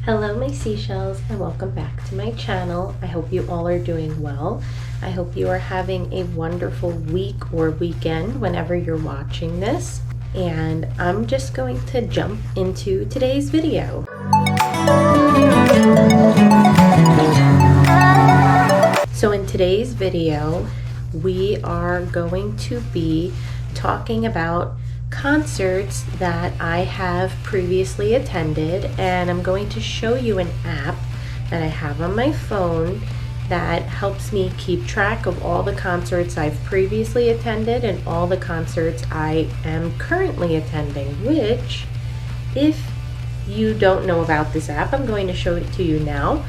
Hello my seashells and welcome back to my channel. I hope you all are doing well. I hope you are having a wonderful week or weekend whenever you're watching this. And I'm just going to jump into today's video. So in today's video, we are going to be talking about concerts that I have previously attended, and I'm going to show you an app that I have on my phone that helps me keep track of all the concerts I've previously attended and all the concerts I am currently attending, which, if you don't know about this app, I'm going to show it to you now.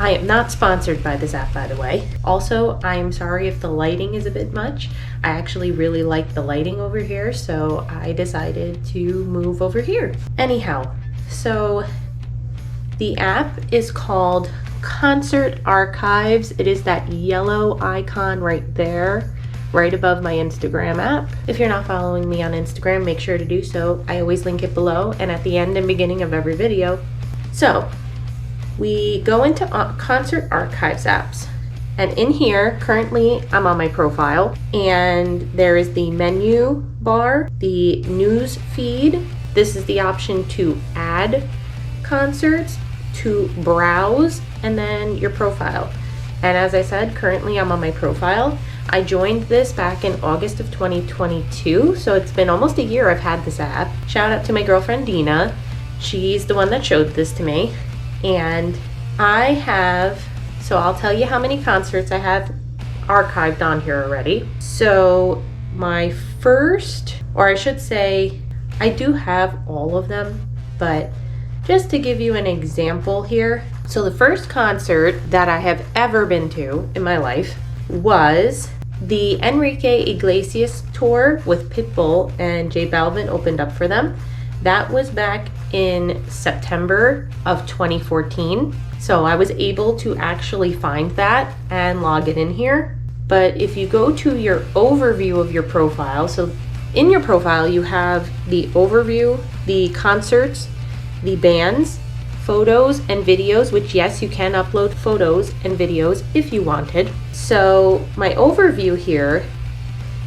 I am not sponsored by this app, by the way. Also, I'm sorry if the lighting is a bit much. I actually really like the lighting over here, so I decided to move over here. Anyhow, so the app is called Concert Archives. It is that yellow icon right there, right above my Instagram app. If you're not following me on Instagram, make sure to do so. I always link it below and at the end and beginning of every video. So, we go into Concert Archives apps, and in here currently I'm on my profile, and there is the menu bar, the news feed. This is the option to add concerts, to browse, and then your profile. And as I said, currently I'm on my profile. I joined this back in August of 2022, so it's been almost a year I've had this app. Shout out to my girlfriend Dina. She's the one that showed this to me. And I have, so I'll tell you how many concerts I have archived on here already. So my first, or I should say, I do have all of them, but just to give you an example here. So the first concert that I have ever been to in my life was the Enrique Iglesias tour with Pitbull, and J Balvin opened up for them. That was back in September of 2014. So I was able to actually find that and log it in here. But if you go to your overview of your profile, so in your profile you have the overview, the concerts, the bands, photos and videos, which yes, you can upload photos and videos if you wanted. So my overview here,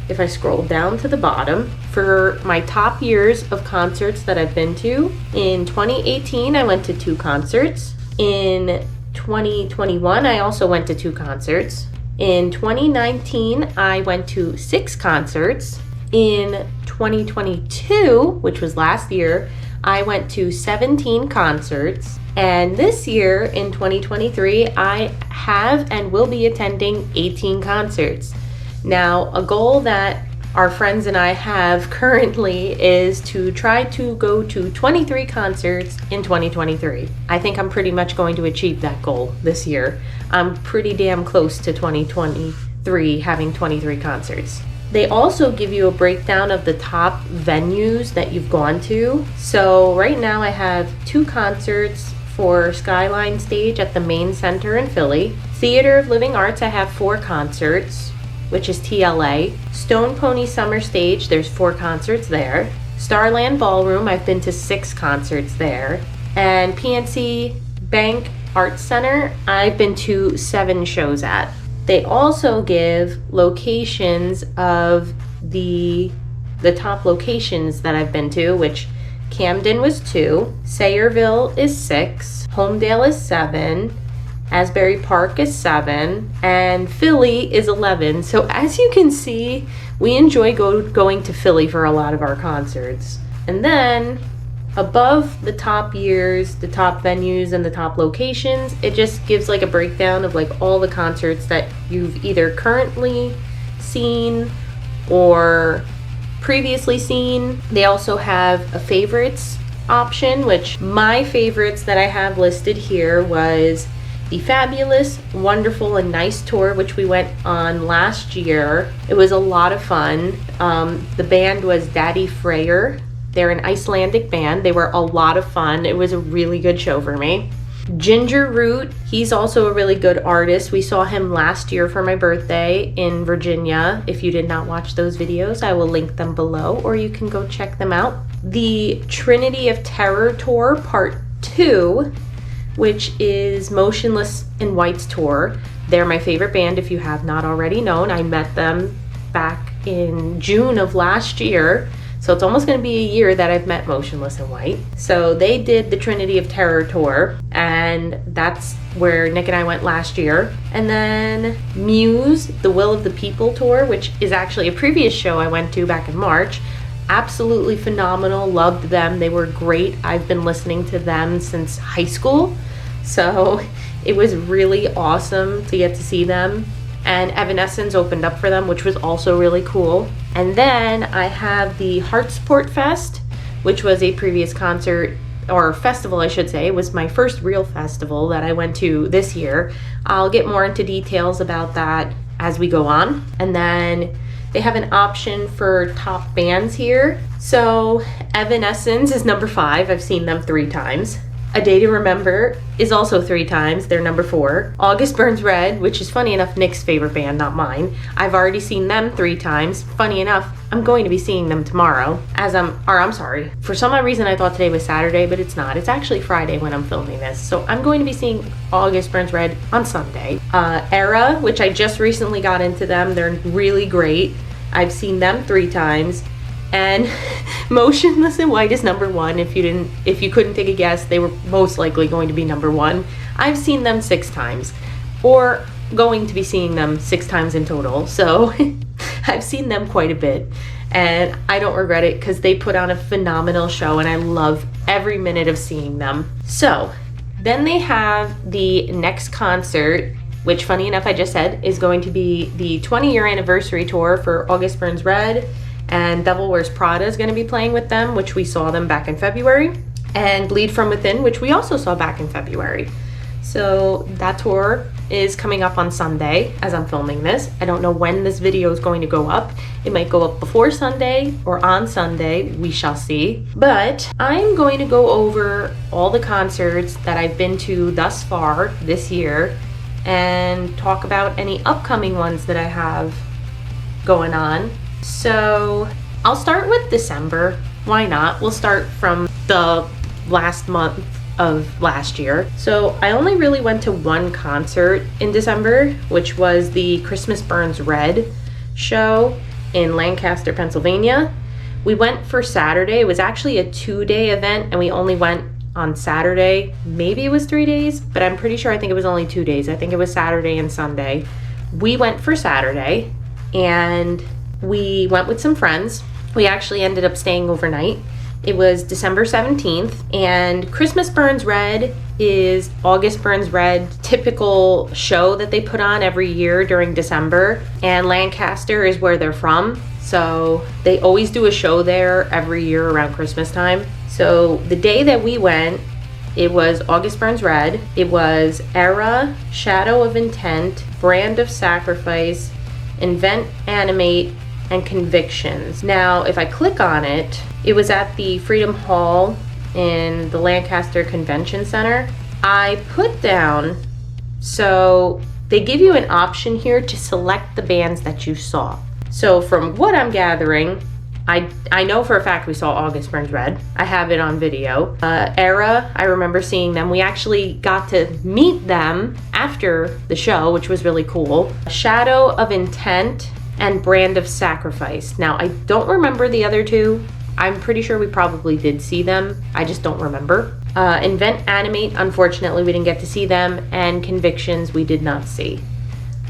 if I scroll down to the bottom, for my top years of concerts that I've been to, in 2018, I went to 2 concerts. In 2021, I also went to 2 concerts. In 2019, I went to 6 concerts. In 2022, which was last year, I went to 17 concerts. And this year, in 2023, I have and will be attending 18 concerts. Now, a goal that our friends and I have currently is to try to go to 23 concerts in 2023. I think I'm pretty much going to achieve that goal this year. I'm pretty damn close to 2023 having 23 concerts. They also give you a breakdown of the top venues that you've gone to. So right now I have 2 concerts for Skyline Stage at the Main Center in Philly. Theater of Living Arts, I have 4 concerts, which is TLA. Stone Pony Summer Stage, there's 4 concerts there. Starland Ballroom, I've been to 6 concerts there. And PNC Bank Arts Center, I've been to 7 shows at. They also give locations of the top locations that I've been to, which Camden was 2, Sayreville is 6, Homedale is 7, Asbury Park is 7, and Philly is 11. So as you can see, we enjoy going to Philly for a lot of our concerts. And then above the top years, the top venues, and the top locations, it just gives like a breakdown of like all the concerts that you've either currently seen or previously seen. They also have a favorites option, which my favorites that I have listed here was the Fabulous, Wonderful, and Nice tour, which we went on last year. It was a lot of fun. The band was Daddy Freyr. They're an Icelandic band. They were a lot of fun. It was a really good show for me. Ginger Root, he's also a really good artist. We saw him last year for my birthday in Virginia. If you did not watch those videos, I will link them below, or you can go check them out. The Trinity of Terror Tour Part 2, which is Motionless in White's tour. They're my favorite band, if you have not already known. I met them back in June of last year. So it's almost going to be a year that I've met Motionless in White. So they did the Trinity of Terror tour, and that's where Nick and I went last year. And then Muse, the Will of the People tour, which is actually a previous show I went to back in March. Absolutely phenomenal, loved them. They were great. I've been listening to them since high school. So it was really awesome to get to see them. And Evanescence opened up for them, which was also really cool. And then I have the Heart Support Fest, which was a previous concert, or festival I should say. It was my first real festival that I went to this year. I'll get more into details about that as we go on. And then they have an option for top bands here. So Evanescence is number 5. I've seen them 3 times. A Day to Remember is also 3 times. They're number 4. August Burns Red, which is funny enough Nick's favorite band, not mine. I've already seen them 3 times. Funny enough, I'm going to be seeing them tomorrow. I'm sorry. For some odd reason I thought today was Saturday, but it's not. It's actually Friday when I'm filming this. So I'm going to be seeing August Burns Red on Sunday. Era, which I just recently got into them. They're really great. I've seen them 3 times. And Motionless in White is number 1. If you couldn't take a guess, they were most likely going to be number 1. I've seen them 6 times, or going to be seeing them 6 times in total. So I've seen them quite a bit, and I don't regret it because they put on a phenomenal show, and I love every minute of seeing them. So then they have the next concert, which funny enough I just said is going to be the 20-year anniversary tour for August Burns Red. And Devil Wears Prada is going to be playing with them, which we saw them back in February. And Bleed From Within, which we also saw back in February. So that tour is coming up on Sunday as I'm filming this. I don't know when this video is going to go up. It might go up before Sunday or on Sunday. We shall see. But I'm going to go over all the concerts that I've been to thus far this year and talk about any upcoming ones that I have going on. So I'll start with December. Why not? We'll start from the last month of last year. So I only really went to one concert in December, which was the Christmas Burns Red show in Lancaster, Pennsylvania. We went for Saturday. It was actually a 2-day event, and we only went on Saturday. Maybe it was 3 days, but I'm pretty sure I think it was only 2 days. I think it was Saturday and Sunday. We went for Saturday, and we went with some friends. We actually ended up staying overnight. It was December 17th, and Christmas Burns Red is August Burns Red typical show that they put on every year during December, and Lancaster is where they're from. So they always do a show there every year around Christmas time. So the day that we went, it was August Burns Red. It was Era, Shadow of Intent, Brand of Sacrifice, Invent, Animate, and Convictions. Now, if I click on it, it was at the Freedom Hall in the Lancaster Convention Center. I put down, so they give you an option here to select the bands that you saw. So from what I'm gathering, I know for a fact we saw August Burns Red. I have it on video. Era, I remember seeing them. We actually got to meet them after the show, which was really cool. Shadow of Intent and Brand of Sacrifice. Now, I don't remember the other 2. I'm pretty sure we probably did see them. I just don't remember. Invent, Animate, unfortunately, we didn't get to see them. And Convictions, we did not see.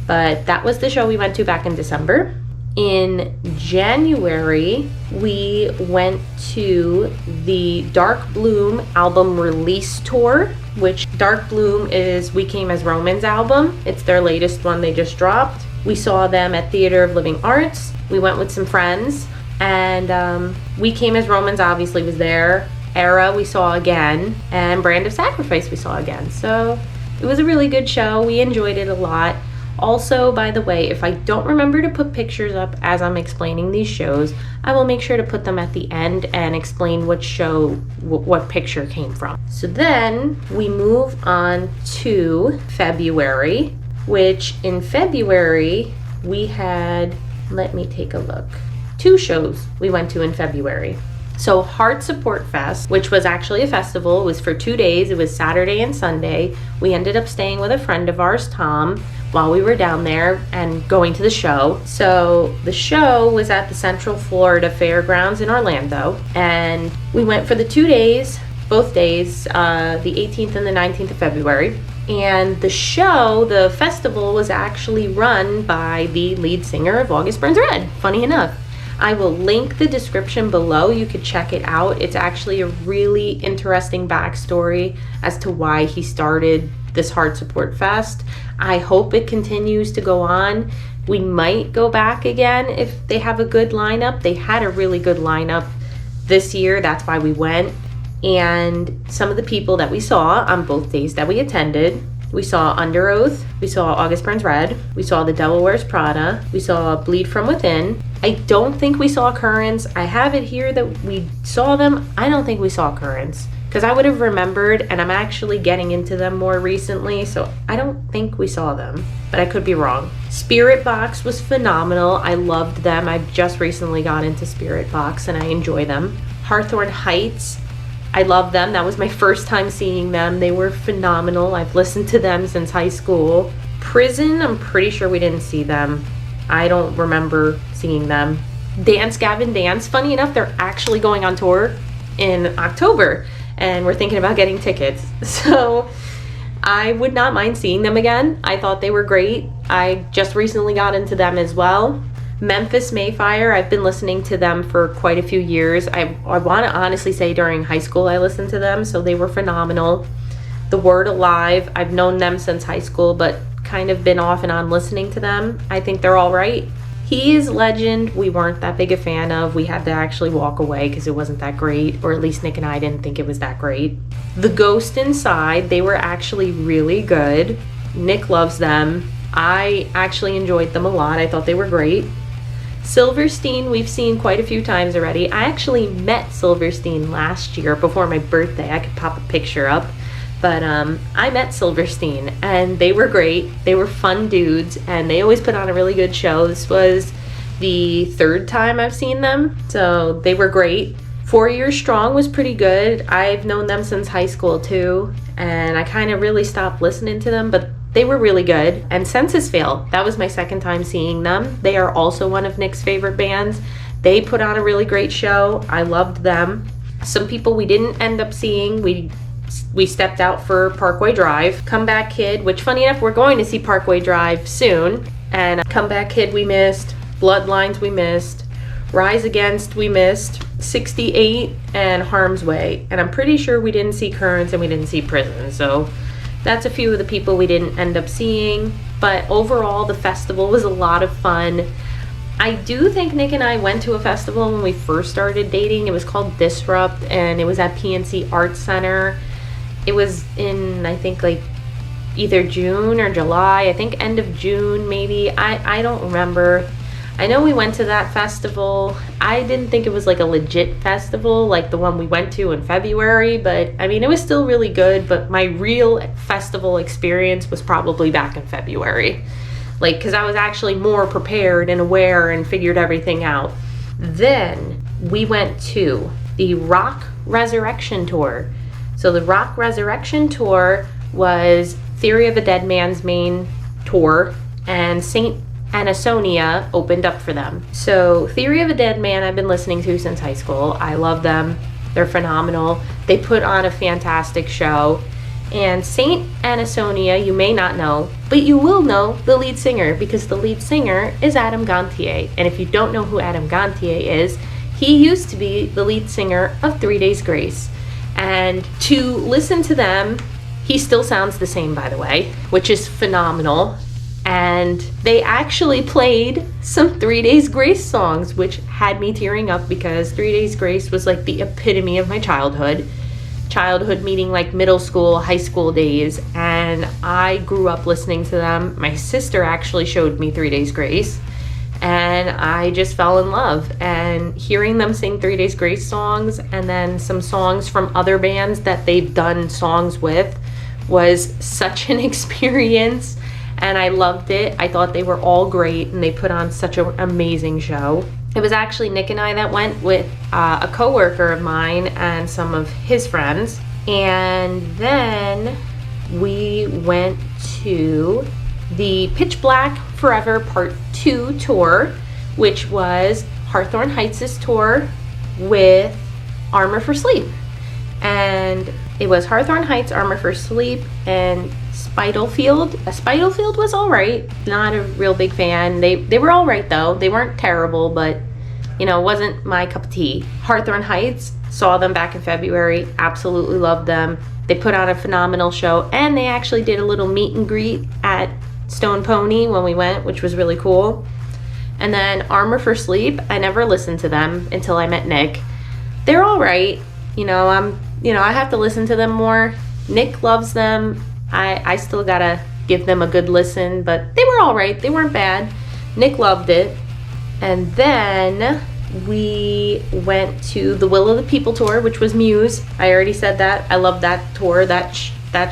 But that was the show we went to back in December. In January, we went to the Dark Bloom album release tour, which Dark Bloom is We Came as Romans album. It's their latest one they just dropped. We saw them at Theater of Living Arts. We went with some friends, and We Came as Romans obviously was there. Era we saw again, and Brand of Sacrifice we saw again. So it was a really good show. We enjoyed it a lot. Also, by the way, if I don't remember to put pictures up as I'm explaining these shows, I will make sure to put them at the end and explain what show, what picture came from. So then we move on to February, which in February we had, let me take a look, 2 shows we went to in February. So Heart Support Fest, which was actually a festival, was for 2 days. It was Saturday and Sunday. We ended up staying with a friend of ours, Tom, while we were down there and going to the show. So the show was at the Central Florida Fairgrounds in Orlando, and we went for the 2 days, both days, the 18th and the 19th of February. And the show, the festival, was actually run by the lead singer of August Burns Red, funny enough. I will link the description below. You could check it out. It's actually a really interesting backstory as to why he started this Heart Support Fest. I hope it continues to go on. We might go back again if they have a good lineup. They had a really good lineup this year. That's why we went. And some of the people that we saw on both days that we attended, we saw Under Oath, we saw August Burns Red, we saw The Devil Wears Prada, we saw Bleed From Within. I don't think we saw Currents. I have it here that we saw them. I don't think we saw Currents because I would have remembered, and I'm actually getting into them more recently, so I don't think we saw them, but I could be wrong. Spirit Box was phenomenal. I loved them. I just recently got into Spirit Box and I enjoy them. Hawthorne Heights, I love them. That was my first time seeing them. They were phenomenal. I've listened to them since high school. Prison, I'm pretty sure we didn't see them. I don't remember seeing them. Dance Gavin Dance, funny enough, they're actually going on tour in October, and we're thinking about getting tickets. So I would not mind seeing them again. I thought they were great. I just recently got into them as well. Memphis Mayfire, I've been listening to them for quite a few years. I want to honestly say during high school I listened to them, so they were phenomenal. The Word Alive, I've known them since high school, but kind of been off and on listening to them. I think they're all right. He Is Legend, we weren't that big a fan of. We had to actually walk away because it wasn't that great, or at least Nick and I didn't think it was that great. The Ghost Inside, they were actually really good. Nick loves them. I actually enjoyed them a lot. I thought they were great. Silverstein, we've seen quite a few times already. I actually met Silverstein last year before my birthday. I could pop a picture up. But I met Silverstein and they were great. They were fun dudes and they always put on a really good show. This was the third time I've seen them, so they were great. 4 Years Strong was pretty good. I've known them since high school too, and I kind of really stopped listening to them, but they were really good. And Census Fail, that was my second time seeing them. They are also one of Nick's favorite bands. They put on a really great show. I loved them. Some people we didn't end up seeing, we stepped out for Parkway Drive. Comeback Kid, which funny enough, we're going to see Parkway Drive soon. And Comeback Kid we missed. Bloodlines we missed. Rise Against we missed. 68 and Harm's Way. And I'm pretty sure we didn't see Currents and we didn't see Prison. So that's a few of the people we didn't end up seeing. But overall, the festival was a lot of fun. I do think Nick and I went to a festival when we first started dating. It was called Disrupt, and it was at PNC Arts Center. It was in, I think, like either June or July. I think end of June, maybe. I don't remember. I know we went to that festival. I didn't think it was like a legit festival like the one we went to in February, but I mean, it was still really good. But my real festival experience was probably back in February. Like, because I was actually more prepared and aware and figured everything out. Then we went to the Rock Resurrection Tour. So the Rock Resurrection Tour was Theory of a Dead Man's main tour, and Saint Anasonia opened up for them. So Theory of a Dead Man I've been listening to since high school. I love them. They're phenomenal. They put on a fantastic show. And Saint Anasonia, you may not know, but you will know the lead singer, because the lead singer is Adam Gontier. And if you don't know who Adam Gontier is, he used to be the lead singer of 3 Days Grace. And to listen to them, he still sounds the same, by the way, which is phenomenal. And they actually played some 3 Days Grace songs, which had me tearing up, because 3 Days Grace was like the epitome of my childhood meaning like middle school, high school days, and I grew up listening to them. My sister actually showed me 3 Days Grace, and I just fell in love. And hearing them sing 3 Days Grace songs and then some songs from other bands that they've done songs with was such an experience, and I loved it. I thought they were all great and they put on such an amazing show. It was actually Nick and I that went with a coworker of mine and some of his friends. And then we went to the Pitch Black Forever Part 2 tour, which was Hawthorne Heights' tour with Armor for Sleep. And it was Hawthorne Heights, Armor for Sleep, and Spitalfield. Spitalfield was all right. Not a real big fan. They were all right though. They weren't terrible, but you know, it wasn't my cup of tea. Hawthorne Heights, saw them back in February. Absolutely loved them. They put on a phenomenal show, and they actually did a little meet and greet at Stone Pony when we went, which was really cool. And then Armor for Sleep, I never listened to them until I met Nick. They're all right. I have to listen to them more. Nick loves them. I still gotta give them a good listen, but they were all right. They weren't bad. Nick loved it. And then we went to the Will of the People tour, which was Muse. I already said that. I love that tour. That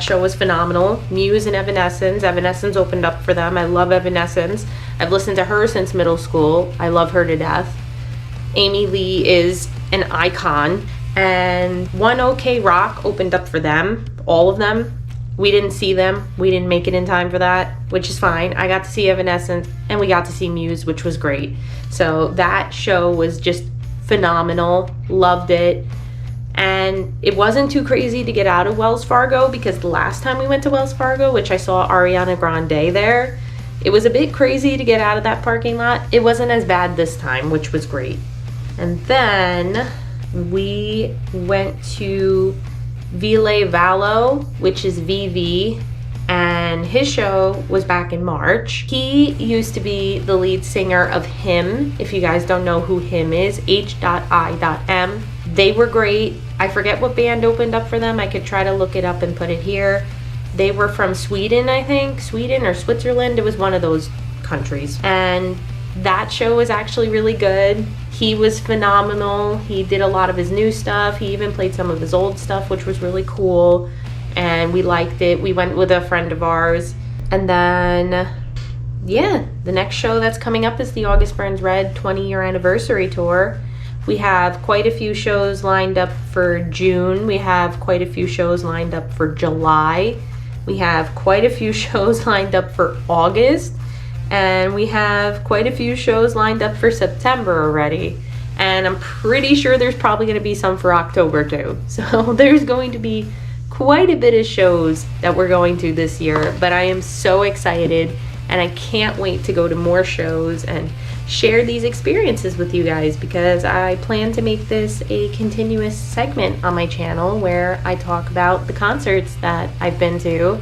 show was phenomenal. Muse and Evanescence. Evanescence opened up for them. I love Evanescence. I've listened to her since middle school. I love her to death. Amy Lee is an icon. And One OK Rock opened up for them. All of them. We didn't see them. We didn't make it in time for that, which is fine. I got to see Evanescence and we got to see Muse, which was great. So that show was just phenomenal. Loved it. And it wasn't too crazy to get out of Wells Fargo, because the last time we went to Wells Fargo, which I saw Ariana Grande there, it was a bit crazy to get out of that parking lot. It wasn't as bad this time, which was great. And then we went to Ville Valo, which is VV, and his show was back in March. He used to be the lead singer of Him. If you guys don't know who Him is, H.I.M. They were great. I forget what band opened up for them. I could try to look it up and put it here. They were from Sweden, I think. Sweden or Switzerland. It was one of those countries. And that show was actually really good. He was phenomenal. He did a lot of his new stuff. He even played some of his old stuff, which was really cool. And we liked it. We went with a friend of ours. And then, yeah, the next show that's coming up is the August Burns Red 20-year anniversary tour. We have quite a few shows lined up for June. We have quite a few shows lined up for July. We have quite a few shows lined up for August. And we have quite a few shows lined up for September already. And I'm pretty sure there's probably going to be some for October too. So there's going to be quite a bit of shows that we're going to this year. But I am so excited, and I can't wait to go to more shows and share these experiences with you guys, because I plan to make this a continuous segment on my channel where I talk about the concerts that I've been to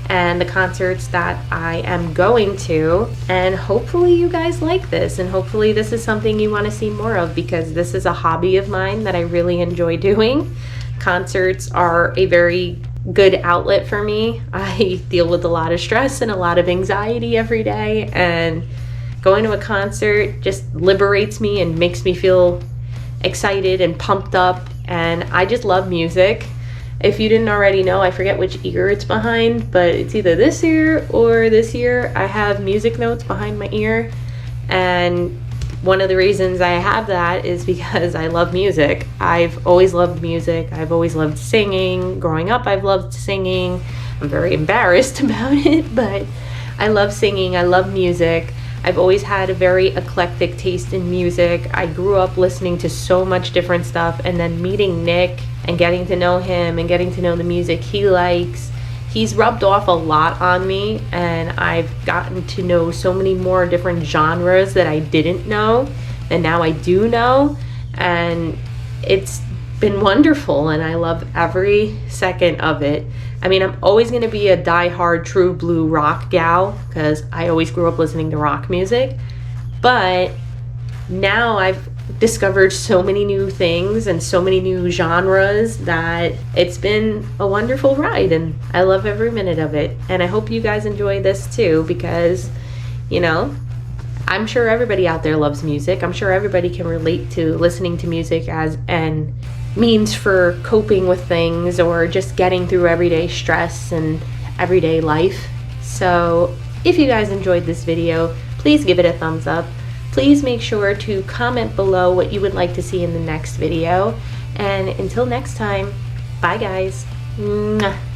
and the concerts that I am going to. And hopefully you guys like this, and hopefully this is something you want to see more of, because this is a hobby of mine that I really enjoy doing. Concerts are a very good outlet for me. I deal with a lot of stress and a lot of anxiety every day, and going to a concert just liberates me and makes me feel excited and pumped up. And I just love music. If you didn't already know, I forget which ear it's behind, but it's either this ear or this ear. I have music notes behind my ear, and one of the reasons I have that is because I love music. I've always loved music. I've always loved singing. Growing up, I've loved singing. I'm very embarrassed about it, but I love singing. I love music. I've always had a very eclectic taste in music. I grew up listening to so much different stuff, and then meeting Nick and getting to know him and getting to know the music he likes. He's rubbed off a lot on me, and I've gotten to know so many more different genres that I didn't know, and now I do know, and it's been wonderful, and I love every second of it. I mean, I'm always going to be a die-hard true blue rock gal, because I always grew up listening to rock music, but now I've discovered so many new things and so many new genres that it's been a wonderful ride, and I love every minute of it. And I hope you guys enjoy this too, because, you know, I'm sure everybody out there loves music. I'm sure everybody can relate to listening to music as an means for coping with things or just getting through everyday stress and everyday life. So if you guys enjoyed this video, please give it a thumbs up. Please make sure to comment below what you would like to see in the next video. And until next time, bye guys. Mwah.